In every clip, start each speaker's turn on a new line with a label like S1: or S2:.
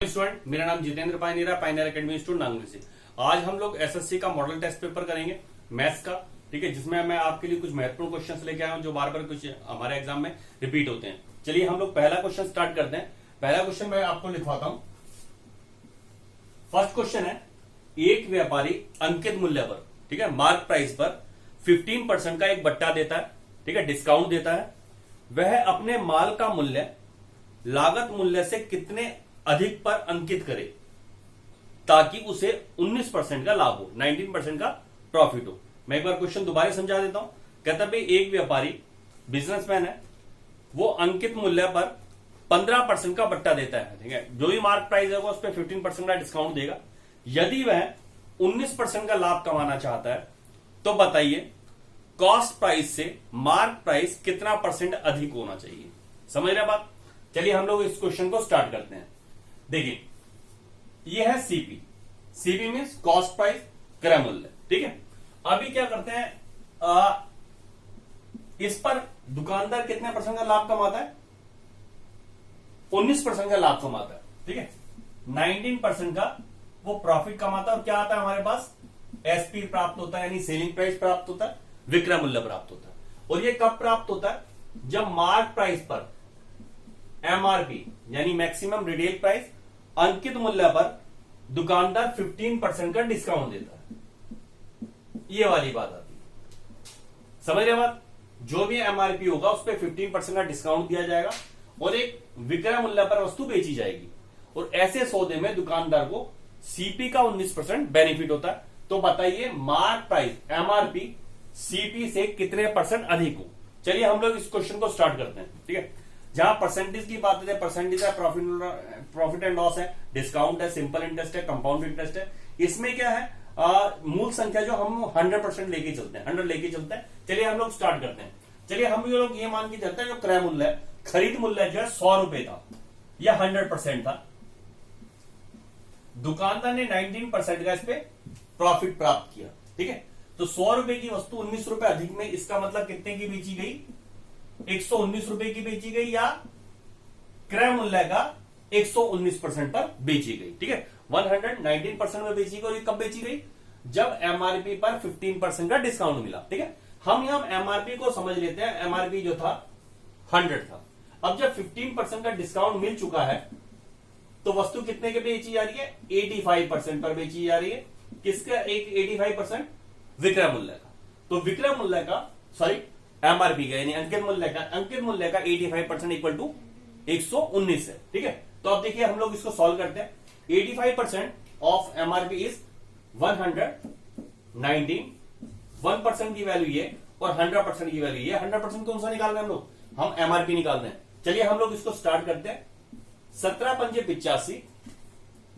S1: Student, मेरा नाम Jitendra पायनेरा, पायनेरा academy student Nagpur से। आज हम लोग एसएससी का मॉडल टेस्ट पेपर करेंगे मैथ्स का। ठीक है, जिसमें मैं आपके लिए कुछ महत्वपूर्ण क्वेश्चंस लेके आया हूं जो बार बार कुछ हमारे एग्जाम में रिपीट होते हैं। चलिए हम लोग पहला क्वेश्चन स्टार्ट करते हैं। पहला क्वेश्चन मैं आपको लिखवाता हूं। फर्स्ट क्वेश्चन है, एक व्यापारी अंकित मूल्य पर, ठीक है, मार्क प्राइस पर 15% का एक बट्टा देता है, ठीक है, डिस्काउंट देता है। वह अपने माल का मूल्य लागत मूल्य से कितने अधिक पर अंकित करे ताकि उसे 19% का लाभ हो, 19% का प्रॉफिट हो। मैं एक बार क्वेश्चन दोबारा समझा देता हूं। कहता भाई एक व्यापारी बिजनेसमैन है, वो अंकित मूल्य पर 15% का बट्टा देता है, ठीक है, जो भी मार्क प्राइस होगा उस पर 15% का डिस्काउंट देगा। यदि वह 19% का लाभ कमाना चाहता है तो बताइए कॉस्ट प्राइस से मार्क प्राइस कितना परसेंट अधिक होना चाहिए। समझ रहे बात? चलिए हम लोग इस क्वेश्चन को स्टार्ट करते हैं। देखिए, ये है CP. CP means cost price, क्रय मूल्य, ठीक है। अभी क्या करते हैं, इस पर दुकानदार कितने परसेंट का लाभ कमाता है? 19% का लाभ कमाता है, ठीक है। 19% का वो प्रॉफिट कमाता है और क्या आता है हमारे पास? एसपी प्राप्त होता है, यानी सेलिंग प्राइस प्राप्त होता है, विक्रय मूल्य प्राप्त होता है। और ये कब प्राप्त होता है? जब मार्क प्राइस पर एमआरपी यानी मैक्सिमम रिटेल प्राइस अंकित मूल्य पर दुकानदार 15% का डिस्काउंट देता है। ये वाली बात आती है। समझ रहे बात? जो भी एमआरपी होगा उस पर 15% का डिस्काउंट दिया जाएगा और एक विक्रय मूल्य पर वस्तु बेची जाएगी। और ऐसे सौदे में दुकानदार को सीपी का 19% बेनिफिट होता है। तो बताइए मार्क प्राइस एमआरपी सीपी से कितने परसेंट अधिक हो। चलिए हम लोग इस क्वेश्चन को स्टार्ट करते हैं, ठीक है। जहां परसेंटेज की बात है, परसेंटेज है, प्रॉफिट एंड लॉस है, डिस्काउंट है, सिंपल इंटरेस्ट है, कंपाउंड इंटरेस्ट है। इसमें क्या है, मूल संख्या जो हम 100% लेके चलते हैं, 100 लेके चलते हैं। चलिए हम लोग स्टार्ट करते हैं। चलिए हम लोग ये मान के चलते हैं जो क्रय मूल्य है, खरीद मूल्य जो है 100 रुपए था, यह 100% था। दुकानदार ने 19% का इस पे प्रॉफिट प्राप्त किया, ठीक है। तो 100 रुपए की वस्तु 19 रुपए अधिक में, इसका मतलब कितने की बेची गई? 119 रुपए की बेची गई, या क्रय मूल्य का 119% पर बेची गई, ठीक है। 119% में बेची गई। और ये कब बेची गई? जब एमआरपी पर 15% का डिस्काउंट मिला, ठीक है। हम यहां एमआरपी को समझ लेते हैं। एमआरपी जो था 100 था। अब जब 15% का डिस्काउंट मिल चुका है तो वस्तु कितने के बेची जा रही है? 85% पर बेची जा रही है। किसका? एक 85% विक्रय मूल्य का। तो विक्रय मूल्य का, सॉरी, एमआरपी का यानी अंकित मूल्य का 85% इक्वल टू 119 है, ठीक है। तो अब देखिए हम लोग इसको सॉल्व करते हैं। 85% ऑफ एमआरपी इज 119, 1% की वैल्यू ये और 100% की वैल्यू ये। 100% कौन सा निकाल रहे हैं हम लोग? हम एमआरपी निकाल रहे हैं। चलिए हम लोग इसको स्टार्ट करते हैं। 17 पंजे 85,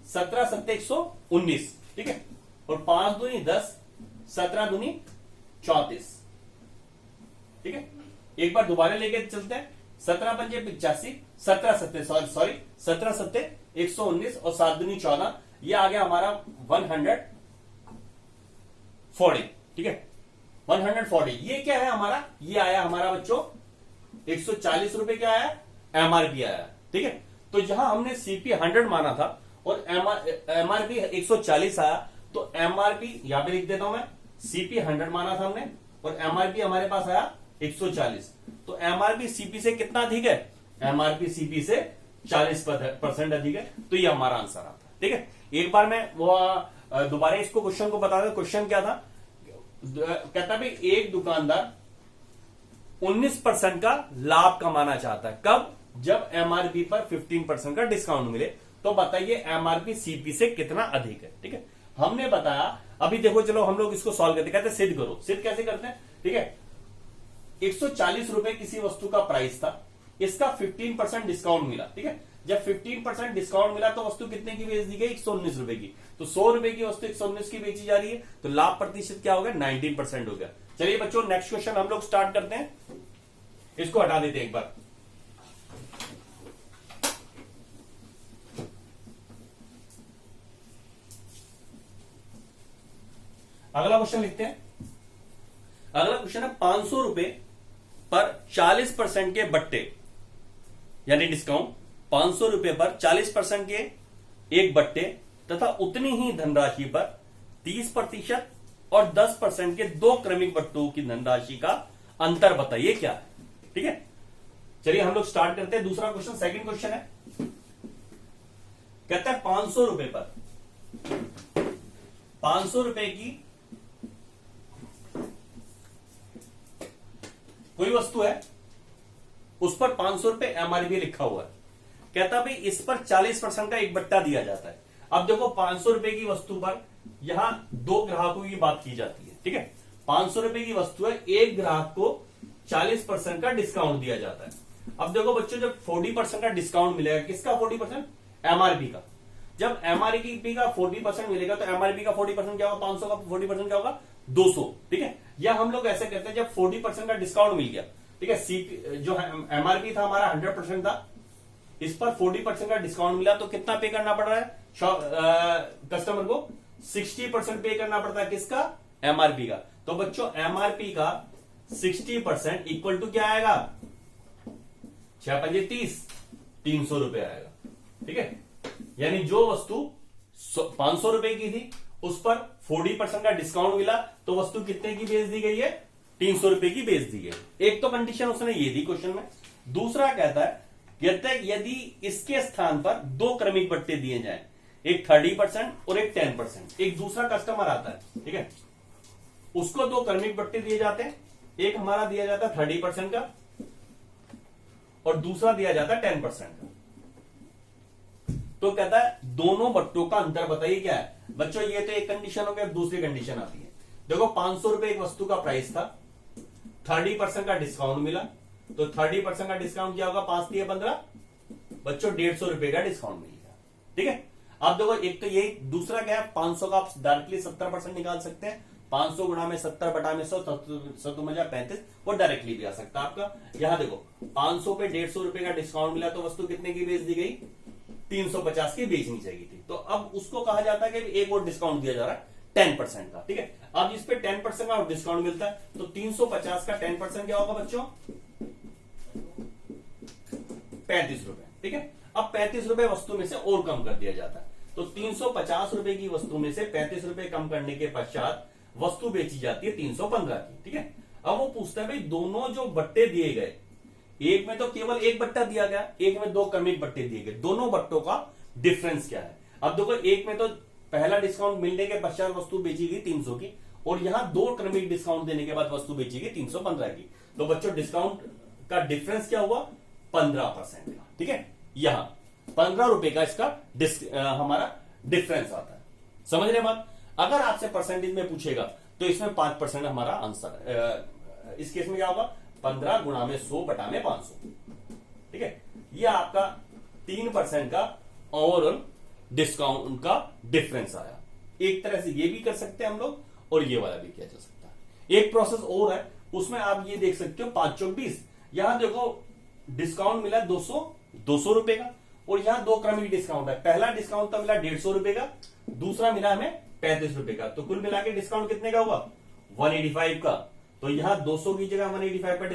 S1: 17 सत्ते 119, ठीक है। और 5 दूनी 10, 17 दूनी 34, ठीक है। एक बार दोबारा लेके चलते हैं। 17 पंजे 85, 17 सत्ते 119 और 7 दूनी 14, ये आ गया हमारा 140, ठीक है। 140 ये क्या है हमारा? ये आया हमारा बच्चों 140 रुपए क्या आया? एमआरपी आया, ठीक है। तो जहां हमने सीपी 100 माना था और एमआरपी 140 आया, तो एमआरपी यहां पे लिख देता हूं मैं। सीपी 100 माना था हमने और एमआरपी हमारे पास आया 140। तो एमआरपी सीपी से कितना अधिक है? एमआरपी सीपी से 40% अधिक है। तो ये हमारा आंसर आता है, ठीक है। एक बार मैं वो दोबारा इसको क्वेश्चन को बता दें। क्वेश्चन क्या था? कहता भाई एक दुकानदार 19% का लाभ कमाना चाहता है। कब? जब एमआरपी पर 15% का डिस्काउंट मिले। तो बताइए एमआरपी सीपी से कितना अधिक है, ठीक है। हमने बताया, अभी देखो, चलो हम लोग इसको सॉल्व करते, कहते हैं सिद्ध करो। सिद्ध कैसे करते हैं, ठीक है। 140 रुपए किसी वस्तु का प्राइस था, इसका 15% डिस्काउंट मिला, ठीक है। जब 15% डिस्काउंट मिला तो वस्तु कितने की बेच दी गई? 119 रुपए की। तो 100 रुपए की वस्तु 119 की बेची जा रही है, तो लाभ प्रतिशत क्या हो गया? 19% हो गया। चलिए बच्चों नेक्स्ट क्वेश्चन हम लोग स्टार्ट करते हैं। इसको हटा देते हैं एक बार। अगला क्वेश्चन लिखते हैं। अगला क्वेश्चन है 500 रुपए पर 40% के बट्टे यानी डिस्काउंट, 500 रुपए पर 40% के एक बट्टे तथा उतनी ही धनराशि पर 30% और 10% के दो क्रमिक बट्टों की धनराशि का अंतर बताइए क्या है। ठीक है, चलिए हम लोग स्टार्ट करते हैं। दूसरा क्वेश्चन, सेकंड क्वेश्चन है, कहता है 500 रुपए पर 500 रुपए की कोई वस्तु है, उस पर 500 रुपए एमआरपी लिखा हुआ है। कहता भाई इस पर 40% का एक बट्टा दिया जाता है। अब देखो 500 रुपए की वस्तु पर यहां दो ग्राहकों की बात की जाती है। ठीक है, 500 रुपए की वस्तु है, एक ग्राहक को 40% का डिस्काउंट दिया जाता है। अब देखो बच्चों, जब 40% का डिस्काउंट मिलेगा, किसका 40%? एमआरपी का। जब एमआरपी का 40% मिलेगा तो एमआरपी का 40% क्या होगा? 500 का 40% क्या होगा? 200। ठीक है, या हम लोग ऐसे करते हैं, जब 40% का डिस्काउंट मिल गया, ठीक है, जो एमआरपी था हमारा 100% था, इस पर 40% का डिस्काउंट मिला तो कितना पे करना पड़ रहा है कस्टमर को? 60% पे करना पड़ता है। किसका? एमआरपी का। तो बच्चों एमआरपी का 60% इक्वल टू क्या आएगा? 6×5 = 30, 300 रुपए आएगा। ठीक है, यानी जो वस्तु 500 रुपए की थी उस पर 40% का डिस्काउंट मिला तो वस्तु कितने की बेच दी गई है? 300 रुपए की बेच दी गई। एक तो कंडीशन उसने ये दी क्वेश्चन में। दूसरा कहता है यदि इसके स्थान पर दो क्रमिक बट्टे दिए जाएं, एक 30% और एक 10%। एक दूसरा कस्टमर आता है, ठीक है, उसको दो क्रमिक बट्टे दिए जाते हैं, एक हमारा दिया जाता है 30% का और दूसरा दिया जाता है 10% का। तो कहता है दोनों बट्टों का अंतर बताइए क्या है। बच्चों ये तो एक कंडीशन हो गया, दूसरी कंडीशन आती है। देखो 500 रुपए एक वस्तु का प्राइस था, 30% का डिस्काउंट मिला, तो 30% का डिस्काउंट क्या होगा? 5 × 15 बच्चों 150 रुपए का डिस्काउंट मिलेगा। ठीक है, आप देखो एक तो ये, दूसरा क्या है? 500 का आप डायरेक्टली 70% निकाल सकते हैं। 500 गुणा में 70 बटा में 100, 35, वो डायरेक्टली भी आ सकता है आपका। यहां देखो 500 पे 150 रुपए का डिस्काउंट मिला तो वस्तु कितने की बेच दी गई? 350 की बेचनी चाहिए थी। तो अब उसको कहा जाता है कि एक और डिस्काउंट दिया जा रहा है 10% का। ठीक है, अब इस पे 10% का डिस्काउंट मिलता है तो 350 का 10% क्या होगा बच्चों? 35 रुपए। ठीक है, अब 35 रुपए वस्तु में से और कम कर दिया जाता है, तो 350 रुपए की वस्तु में से 35 रुपए कम करने के पश्चात वस्तु बेची जाती है 315 की। ठीक है, अब वो पूछता है भाई दोनों जो बट्टे दिए गए, एक में तो केवल एक बट्टा दिया गया, एक में दो क्रमिक बट्टे दिए गए, दोनों बट्टों का डिफरेंस क्या है। अब देखो एक में तो पहला डिस्काउंट मिलने के पश्चात वस्तु बेची गई 300 की, और यहां दो क्रमिक डिस्काउंट देने के बाद वस्तु बेची गई 315 की। तो बच्चों डिस्काउंट का डिफरेंस क्या हुआ? 15% का। ठीक है, यहां 15 रुपए का इसका हमारा डिफरेंस आता है। समझ रहे बात? अगर आपसे परसेंटेज में पूछेगा तो इसमें 5% हमारा आंसर। इस केस में क्या होगा? 15 गुणा में 100 बटा में 500। ठीक है, यह आपका 3% का ओवरऑल डिस्काउंट का डिफरेंस आया। एक तरह से ये भी कर सकते हैं हम लोग, और ये वाला भी किया जा सकता है। एक प्रोसेस और है, उसमें आप ये देख सकते हो 5 × 20। यहां देखो डिस्काउंट मिला 200 रुपए का, और यहां दो क्रमिक डिस्काउंट है। पहला डिस्काउंट तो मिला 150 रुपए का, दूसरा मिला हमें 35 रुपए का। तो कुल मिला के डिस्काउंट कितने का हुआ? 185 का। तो यहां 200 की जगह 185 का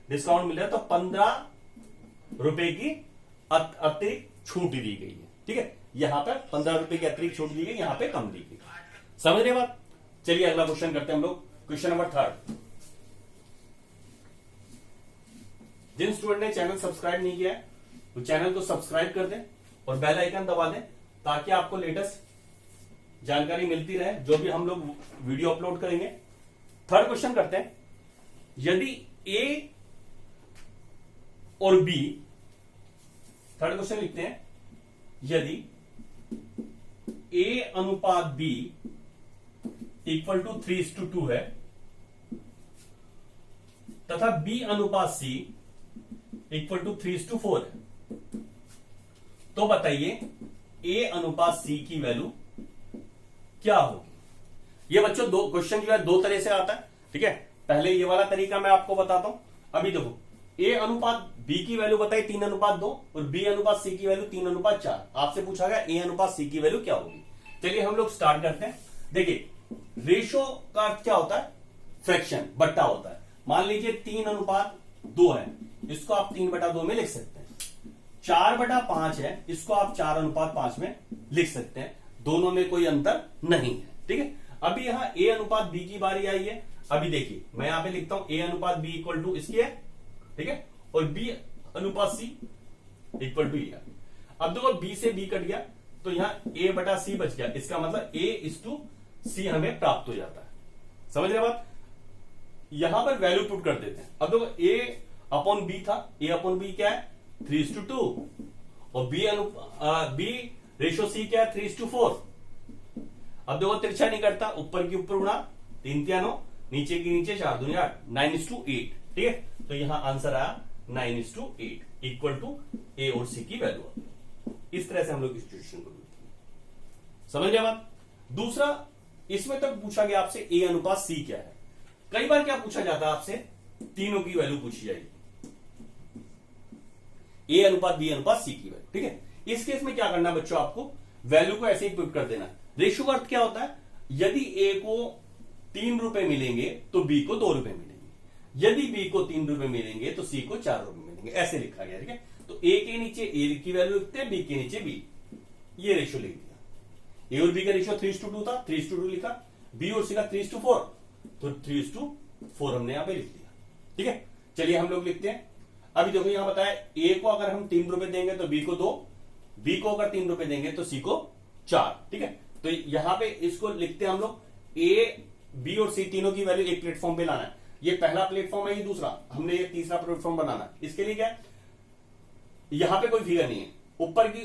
S1: डिस्काउंट मिल रहा है, तो 15 रुपए की अतिरिक्त छूट दी गई है। ठीक है, यहां पर 15 रुपए की अतिरिक्त छूट दी गई, यहां पे कम दी गई। समझ रहे बात? चलिए अगला क्वेश्चन करते हैं हम लोग। Question number 3। जिन स्टूडेंट ने चैनल सब्सक्राइब नहीं किया है वो चैनल को सब्सक्राइब कर दें और बेल आइकन दबा दें, ताकि आपको लेटेस्ट जानकारी मिलती रहे जो भी हम लोग वीडियो अपलोड करेंगे। थर्ड क्वेश्चन करते हैं। यदि ए और बी, थर्ड क्वेश्चन लिखते हैं, यदि ए अनुपात बी इक्वल टू 3:2 है तथा बी अनुपात सी इक्वल टू 3:4 है, तो बताइए ए अनुपात सी की वैल्यू क्या होगी। ये बच्चों दो क्वेश्चन जो है दो तरह से आता है। ठीक है, पहले ये वाला तरीका मैं आपको बताता हूं। अभी देखो ए अनुपात बी की वैल्यू बताइए 3:2 और बी अनुपात सी की वैल्यू 3:4। आपसे पूछा गया ए अनुपात सी की वैल्यू क्या होगी। चलिए हम लोग स्टार्ट करते हैं। देखिए रेशो का अर्थ क्या होता है? फ्रैक्शन, बट्टा होता है। मान लीजिए 3:2 है, इसको आप 3/2 में लिख सकते हैं। 4/5 है, इसको आप 4:5 में लिख सकते हैं, दोनों में कोई अंतर नहीं है। ठीक है, अभी यहां a अनुपात b की बारी आई है। अभी देखिए मैं यहां पे लिखता हूं a अनुपात b इक्वल टू इसकी है, ठीक है, और b अनुपात c इक्वल टू है। अब देखो b से b कट गया तो यहां a/c बच गया, इसका मतलब a:c हमें प्राप्त हो जाता है। समझ रहे बात? यहां पर वैल्यू पुट कर देते हैं। अब देखो a/b था, a/b क्या है 3:2, और b रेशो c क्या है 3:4। अब देखो तिरछा नहीं करता, ऊपर की ऊपर गुणा 3 3 9, नीचे की नीचे 4 2 8, 9:8। ठीक है, तो यहां आंसर आया 9:8 इक्वल टू ए और सी की वैल्यू। इस तरह से हम लोग सिचुएशन को समझ गए बात। दूसरा, इसमें तक पूछा गया आपसे ए अनुपात सी क्या है। कई बार क्या पूछा जाता है आपसे, तीनों की वैल्यू पूछी जाएगी, ए अनुपात बी अनुपात सी की वैल्यू। ठीक है, इस केस में क्या करना है बच्चों, आपको वैल्यू को ऐसे ही पुट कर देना। रेशियो का अर्थ क्या होता है, यदि ए को 3 रुपए मिलेंगे तो बी को 2 रुपए मिलेंगे, यदि बी को 3 रुपए मिलेंगे तो सी को 4 रुपए मिलेंगे, ऐसे लिखा गया। ठीक है, तो ए के नीचे ए की वैल्यू लिखते हैं, बी के नीचे बी, ये रेशियो लिख दिया। ए और बी का रेशियो 3:2 था, 3:2 लिखा, बी और सी का 3:4, तो 3:4 हमने यहां पे लिख दिया। ठीक है, चलिए हम लोग लिखते हैं। अभी देखो यहां बताया ए को अगर हम 3 रुपए देंगे तो बी को 2, बी को अगर 3 रुपए देंगे तो सी को 4। ठीक है, तो यहां पे इसको लिखते हैं हम लोग, ए बी और सी तीनों की वैल्यू एक प्लेटफॉर्म पे लाना है। ये पहला प्लेटफॉर्म है, ये दूसरा, हमने ये तीसरा प्लेटफॉर्म बनाना है। इसके लिए क्या है, यहां पे कोई फिगर नहीं है, ऊपर की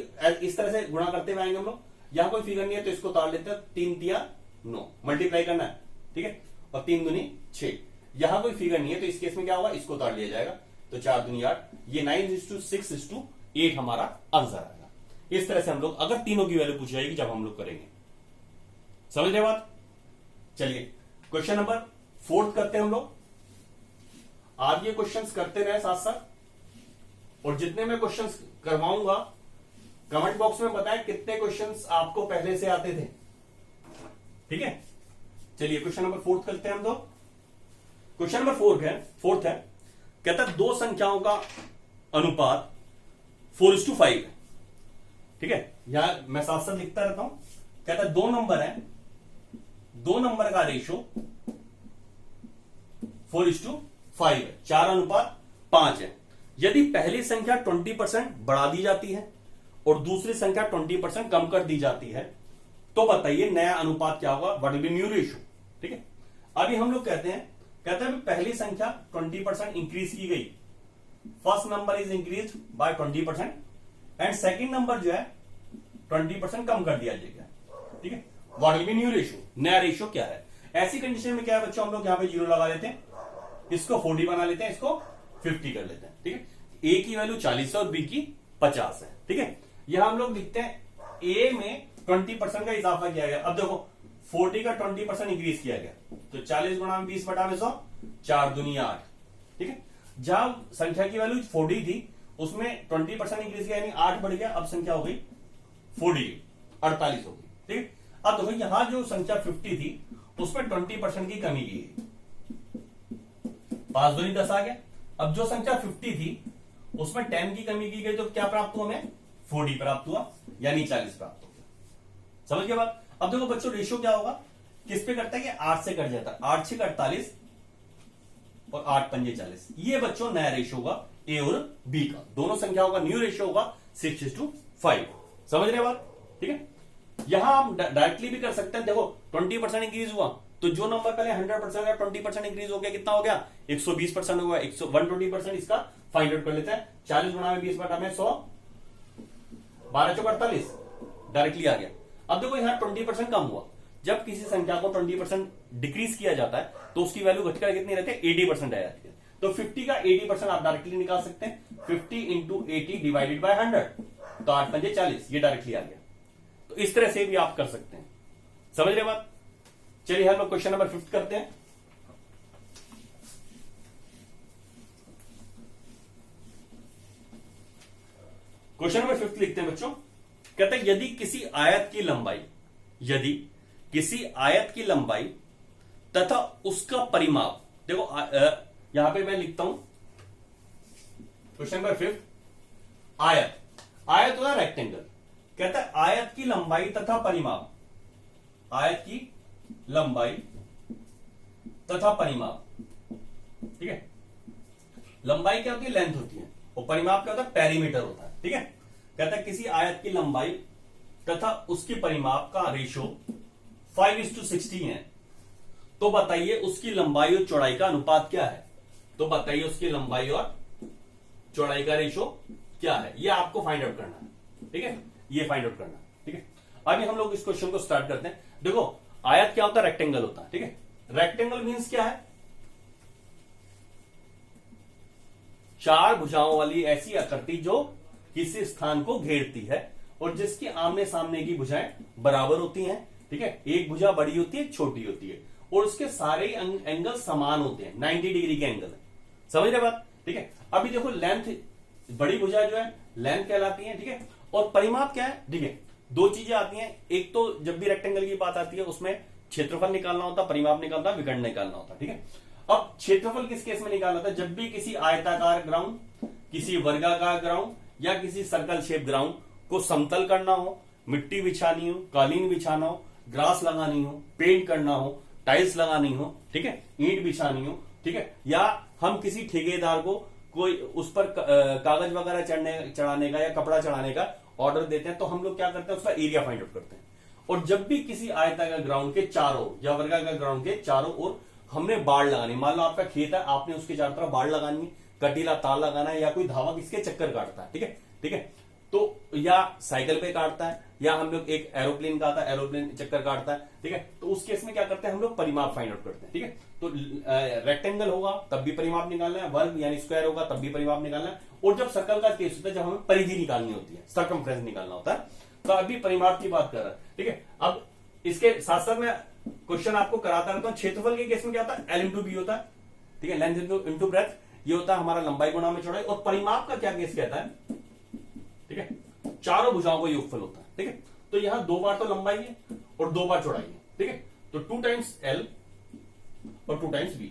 S1: इस तरह से गुणा करते हुए आएंगे हम लोग, यहां कोई फिगर नहीं है तो इसको उतार लेते हैं, 3 3 9 मल्टीप्लाई करना है। ठीक है, और 3 दूनी 6, यहां कोई फिगर नहीं है तो इस केस में क्या होगा, इसको उतार लिया जाएगा, तो 4 दूनी 8, ये 9:6:8 हमारा आंसर आएगा। इस तरह से हम लोग अगर तीनों की वैल्यू पूछी जाएगी जब हम लोग करेंगे। समझ रहे बात? चलिए क्वेश्चन नंबर 4 करते हैं हम लोग। आप ये क्वेश्चंस करते रहे साथ साथ, और जितने मैं क्वेश्चंस करवाऊंगा कमेंट बॉक्स में बताएं कितने क्वेश्चंस आपको पहले से आते थे। ठीक है, चलिए क्वेश्चन नंबर 4 करते हैं हम लोग। क्वेश्चन नंबर 4 है, कहता है दो संख्याओं का अनुपात 4:5 है। ठीक है, यहां मैं साथ साथ लिखता रहता हूं। कहता है दो नंबर है, दो नंबर का रेशो 4:5 है, 4:5 है। यदि पहली संख्या 20% बढ़ा दी जाती है और दूसरी संख्या 20% कम कर दी जाती है, तो बताइए नया अनुपात क्या होगा, what will be new ratio. ठीक है, अभी हम लोग कहते हैं पहली संख्या 20% इंक्रीज की गई, first number is increase by 20%, and second number जो है 20% कम कर दिया जाएगा। ठीक है, what will be new ratio, नया रेशियो क्या है। ऐसी कंडीशन में क्या है बच्चों, हम लोग यहां पे 0 लगा लेते हैं, इसको 40 बना लेते हैं, इसको 50 कर लेते हैं। ठीक है, ए की वैल्यू 40 है और बी की 50 है। ठीक है, यहां हम लोग लिखते हैं ए में 20% का इजाफा किया गया। अब देखो 40 का 20% इंक्रीज किया गया, तो 40 गुणा 20/100, 4 दूनी 8। ठीक है, जहां संख्या की वैल्यू 40 थी उसमें 20% इंक्रीज किया, यानी 8 बढ़ गया, अब संख्या हो गई 48 हो गई। ठीक है, अब देखो यहां जो संख्या 50 थी उसमें 20% की कमी की गई, 5 दूनी 10 आ गया। अब जो संख्या 50 थी उसमें 10 की कमी की गई, तो क्या प्राप्त हुआ हमें, 40 प्राप्त हुआ, यानी 40 प्राप्त हो गया। समझ गए बात? अब देखो बच्चों रेशियो क्या होगा, किस पे करता है कि 8 से कट जाता है, 8 6 48 और 8 5 40। ये बच्चों नया रेशियो होगा ए और बी का, दोनों संख्याओं का न्यू रेशियो होगा 6:5। समझ रहे बात? ठीक है, यहां हम डायरेक्टली भी कर सकते हैं। देखो 20% इंक्रीज हुआ तो जो नंबर पहले 100% है 20% इंक्रीज हो गया, कितना हो गया, 120% हो गया, 120%। इसका फाइंड आउट कर लेते हैं, 40 गुणा में 20/100, 12 चौक 48, डायरेक्टली आ गया। अब देखो यहां 20% कम हुआ, जब किसी संख्या को 20% डिक्रीज किया जाता है तो उसकी वैल्यू घटकर कितनी रहती है, 80% आ जाती है। तो 50 का 80% आप डायरेक्टली निकाल सकते हैं, 50 इंटू 80 डिवाइडेड बाय 100, तो 8 5 40, ये डायरेक्टली आ गया। तो इस तरह से भी आप कर सकते हैं। समझ रहे बात? चलिए हम लोग क्वेश्चन नंबर 5 करते हैं। क्वेश्चन नंबर 5 लिखते हैं बच्चों। कहते हैं यदि किसी आयत की लंबाई तथा उसका परिमाप, देखो यहां पे मैं लिखता हूं क्वेश्चन नंबर 5, आयत आयत होता है रेक्टेंगल, कहता है आयत की लंबाई तथा परिमाप, आयत की लंबाई तथा परिमाप, ठीक है। लंबाई क्या होती है, लेंथ होती है, और परिमाप क्या होता है, पेरीमीटर होता है, ठीक है। कहता है किसी आयत की लंबाई तथा उसकी परिमाप का रेशो 5:16 है, तो बताइए उसकी लंबाई और चौड़ाई का अनुपात क्या है। तो बताइए उसकी लंबाई और चौड़ाई का रेशो क्या है, ये आपको फाइंड आउट करना है, ठीक है, ये फाइंड आउट करना है, ठीक है। अभी हम लोग इस क्वेश्चन को स्टार्ट करते हैं। देखो आयत क्या होता है, रेक्टेंगल होता है, ठीक है। रेक्टेंगल मींस क्या है, चार भुजाओं वाली ऐसी आकृति जो किसी स्थान को घेरती है और जिसकी आमने सामने की भुजाएं बराबर होती हैं, ठीक है। एक भुजा बड़ी होती है, छोटी होती है, और उसके सारे एंगल समान होते हैं, 90 डिग्री के एंगल है, समझ रहे बात, ठीक है। अभी देखो लेंथ, बड़ी भुजा जो है लेंथ कहलाती है, ठीक है। और परिमाप क्या है, ठीक है, दो चीजें आती हैं। एक तो जब भी रेक्टेंगल की बात आती है उसमें क्षेत्रफल निकालना होता है, परिमाप निकालना, विकर्ण निकालना होता है, ठीक है। अब क्षेत्रफल किस केस में निकालना होता है, जब भी किसी आयताकार ग्राउंड, किसी वर्गाकार ग्राउंड या किसी सर्कल शेप ग्राउंड को समतल करना हो, मिट्टी बिछानी हो, कालीन बिछाना हो, ग्रास लगानी हो, पेंट करना हो, टाइल्स लगानी हो, ठीक है, ईंट बिछानी हो, ठीक है, या हम किसी ठेकेदार को कोई उस पर कागज वगैरह चढ़ाने का या कपड़ा चढ़ाने का ऑर्डर देते हैं, तो हम लोग क्या करते हैं, उसका एरिया फाइंड आउट करते हैं। और जब भी किसी आयताकार ग्राउंड के चारों या वर्गाकार ग्राउंड के चारों ओर हमने बाड़ लगानी, मान लो आपका खेत है, आपने उसके चारों तरफ बाड़ लगानी है, कटीला तार लगाना है, या कोई धावक इसके चक्कर काटता है, ठीक है, ठीक है, तो या साइकिल पे काटता है, या हम लोग एक एरोप्लेन का आता है, एरोप्लेन चक्कर काटता है, ठीक है, तो उस केस में क्या करते हैं, हम लोग परिमाप फाइंड आउट करते हैं, ठीक है। तो रेक्टेंगल होगा तब भी परिमाप निकालना है, वर्ग यानी स्क्वायर होगा तब भी परिमाप निकालना है, और जब सर्कल का केस होता है, जब हमें परिधि निकालनी होती है, सर्कमफ्रेंस निकालना होता है, तो अभी परिमाप की बात कर रहा है, ठीक है। अब इसके साथ साथ में क्वेश्चन आपको कराता रहता हूं, क्षेत्रफल के केस में क्या होता है, L × B होता है, ठीक है, लेंथ इंटू ब्रेथ, ये होता है हमारा लंबाई गुणा में चौड़ाई। और परिमाप का क्या केस कहता है, ठीक है, चारों भुजाओं का योगफल होता है, ठीक है। तो यहां 2 बार तो लंबाई है और 2 बार चौड़ाई है, ठीक है, तो 2 टाइम्स L और 2 टाइम्स B,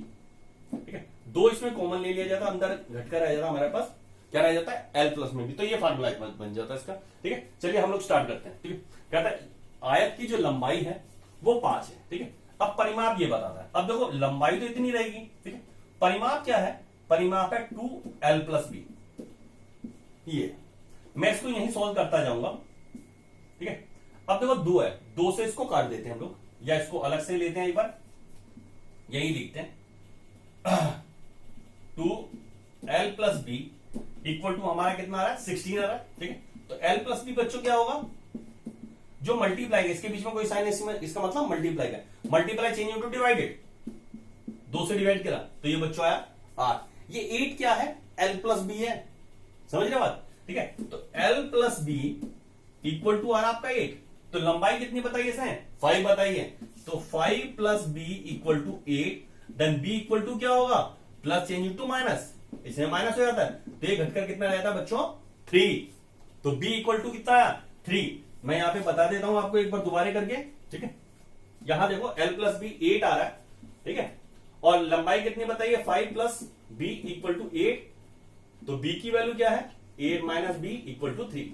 S1: ठीक है। 2 इसमें कॉमन ले लिया जाता है, अंदर घटकर रह जाता है, हमारे पास क्या रह जाता है, L प्लस में भी, तो ये फार्मूला बन जाता है इसका, ठीक है। चलिए हम लोग स्टार्ट करते हैं, ठीक है। कहता है आयत की जो लंबाई है वो 5 है, ठीक है। अब परिमाप ये बताता है, अब देखो लंबाई तो इतनी रहेगी, ठीक है, परिमाप क्या है, परिमाप है 2L + B, ये मैं इसको यहीं सॉल्व करता जाऊंगा, ठीक है। अब देखो 2 है, 2 से इसको काट देते हैं हम लोग, या इसको अलग से लेते हैं, एक बार यही लिखते हैं 2L + B इक्वल टू हमारा कितना आ रहा है, 16 आ रहा है, ठीक है। तो L + B बच्चों क्या होगा, जो मल्टीप्लाई है, इसके बीच में कोई साइन, इसका मतलब मल्टीप्लाई है, मल्टीप्लाई चेंज इनटू डिवाइडेड, 2 से डिवाइड करा तो ये बच्चों आया 8। ये 8 क्या है, L + B है, समझ रहे बात, ठीक है। तो L + B इक्वल टू आ रहा आपका 8, तो लंबाई कितनी बताइए इसे, 5 बताइए, तो 5 + B equal to 8, then B equal to क्या होगा, प्लस चेंज इनटू माइनस, इसमें माइनस हो जाता है, तो ये घटकर कितना रहता है बच्चों, 3, तो B इक्वल टू कितना आया, 3। मैं यहां पे बता देता हूं आपको एक बार दोबारा करके, ठीक है। यहां देखो L + B 8 आ रहा है, ठीक है, और लंबाई कितनी बताइए, 5 + B इक्वल टू 8, तो B की वैल्यू क्या है, 8 - B इक्वल टू 3,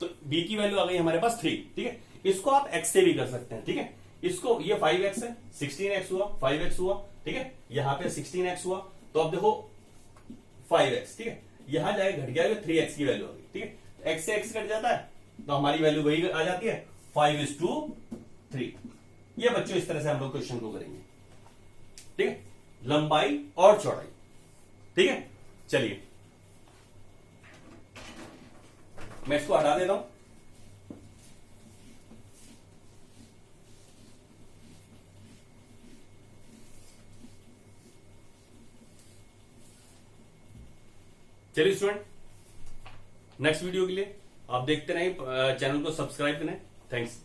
S1: तो B की वैल्यू आ गई हमारे पास 3, ठीक है। इसको आप x से भी कर सकते हैं, ठीक है, इसको ये 5x है, 16x हुआ, 5x हुआ, ठीक है, यहां पे 16x हुआ, तो अब देखो 5x, ठीक है, यहां जाके घट गया, 3x की वैल्यू आ गई, ठीक है, x से x कट जाता है, तो हमारी वैल्यू वही आ जाती है 5:3। ये बच्चों इस तरह से हम लोग क्वेश्चन को करेंगे, ठीक है, लंबाई और चौड़ाई, ठीक है। चलिए मैं इसको हटा देता हूं, चलिए स्टूडेंट, नेक्स्ट वीडियो के लिए आप देखते रहें, चैनल को सब्सक्राइब करें, थैंक्स।